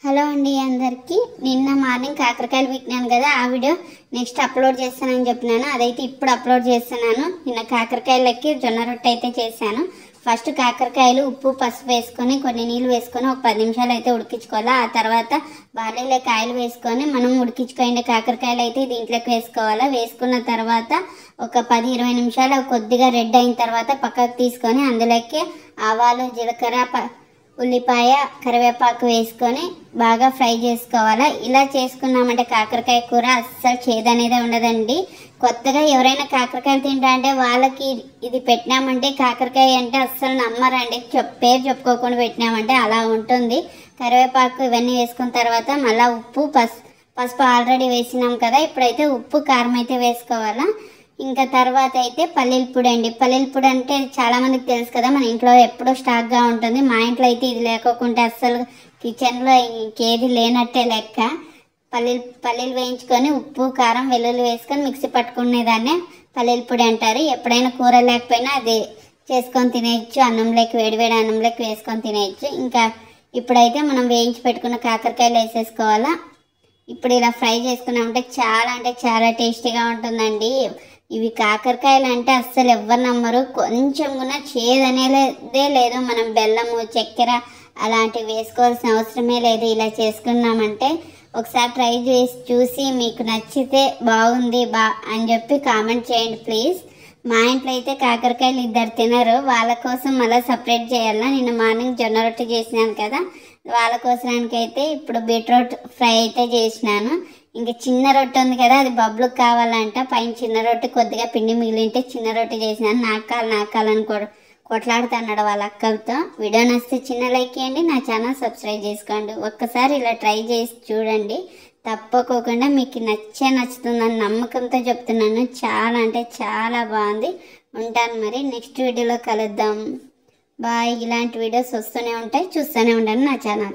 hello అండి అందరికీ నిన్న మార్నింగ్ కాకరకాయలు విక్కినాను కదా ఆ వీడియో నెక్స్ట్ అప్లోడ్ చేస్తానని చెప్పినాను అదైతే ఇప్పుడు అప్లోడ్ చేస్తున్నాను నిన్న కాకరకాయలకి జొన్న రొట్టె అయితే చేశాను ఫస్ట్ కాకరకాయలు ఉప్పు పసుపు వేసుకొని కొన్ని నీళ్ళు వేసుకొని ఒక 10 నిమిషాలు అయితే ఉడికించుకోవాలి ఆ తర్వాత బార్లీలో కాయలు వేసుకొని మనం ఉడికించుకునే కాకరకాయలు అయితే దీంట్లోకి వేసుకోవాలి వేసుకున్న తర్వాత ఒక 10-20 నిమిషాలు కొద్దిగా రెడ్ అయిన తర్వాత పక్కకు తీసుకొని అందులోకి ఆవాలు జీలకర్ర ఉల్లిపాయ కరివేపాకు వేసుకొని బాగా ఫ్రై చేసుకోవాలి ఇలా చేసుకున్నామంటే కాకరకాయ కూర అస్సలు చేదనేదే ఉండదండి కొత్తగా ఎవరైనా కాకరకాయలు తింటా అంటే వాళ్ళకి ఇది పెట్టినామంటే కాకరకాయ అంటే అస్సలు నమ్మరండి పేరు చెప్పుకోకుండా పెట్టినామంటే అలా ఉంటుంది కరివేపాకు ఇవన్నీ వేసుకున్న తర్వాత మళ్ళీ ఉప్పు పసుపు ఆల్రెడీ వేసినాం కదా ఇప్పుడైతే ఉప్పు కారం అయితే వేసుకోవాలా ఇంకా తర్వాత అయితే పల్లీల పొడి అండి పల్లీల పొడి అంటే చాలా మందికి తెలుసు కదా మన ఇంట్లో ఎప్పుడూ స్టాక్గా ఉంటుంది మా ఇంట్లో అయితే ఇది లేకోకుంటే అస్సలు కిచెన్లో ఇంకేది లేనట్టే లెక్క పల్లీలు వేయించుకొని ఉప్పు కారం వెల్లుల్లి వేసుకొని మిక్సీ పట్టుకునేదాన్ని పల్లీల పొడి అంటారు ఎప్పుడైనా కూర లేకపోయినా అది చేసుకొని తినేయచ్చు అన్నంలోకి వేడివేడి అన్నంలోకి వేసుకొని తినేయచ్చు ఇంకా ఇప్పుడైతే మనం వేయించి పెట్టుకున్న కాకరకాయలు వేసేసుకోవాలా ఇప్పుడు ఇలా ఫ్రై చేసుకున్నామంటే చాలా టేస్టీగా ఉంటుందండి ఇవి కాకరకాయలు అంటే అస్సలు ఎవ్వరు నమ్మరు కొంచెం కూడా చేదనేదే లేదు మనం బెల్లము చక్కెర అలాంటివి వేసుకోవాల్సిన అవసరమే లేదు ఇలా చేసుకున్నామంటే ఒకసారి ట్రై చేసి చూసి మీకు నచ్చితే బాగుంది అని చెప్పి కామెంట్ చేయండి ప్లీజ్ మా ఇంట్లో అయితే కాకరకాయలు ఇద్దరు తినరు వాళ్ళ కోసం మళ్ళీ సపరేట్ చేయాలా నిన్న మార్నింగ్ జొన్న రొట్టె చేసినాను కదా వాళ్ళ కోసానికి అయితే ఇప్పుడు బీట్రూట్ ఫ్రై అయితే చేసినాను ఇంకా చిన్న రొట్టె ఉంది కదా అది బబ్బులకు కావాలంట పైన చిన్న రొట్టె కొద్దిగా పిండి మిగిలింటే చిన్న రొట్టె చేసినాను నాకు కావాలని కొట్లాడుతున్నాడు వాళ్ళ అక్కలతో వీడియో నచ్చితే చిన్న లైక్ చేయండి నా ఛానల్ సబ్స్క్రైబ్ చేసుకోండి ఒక్కసారి ఇలా ట్రై చేసి చూడండి తప్పకోకుండా మీకు నచ్చుతుందని నమ్మకంతో చెప్తున్నాను చాలా అంటే చాలా బాగుంది ఉంటాను మరి నెక్స్ట్ వీడియోలో కలుద్దాం బాయ్ ఇలాంటి వీడియోస్ వస్తూనే ఉంటాయి చూస్తూనే ఉండండి నా ఛానల్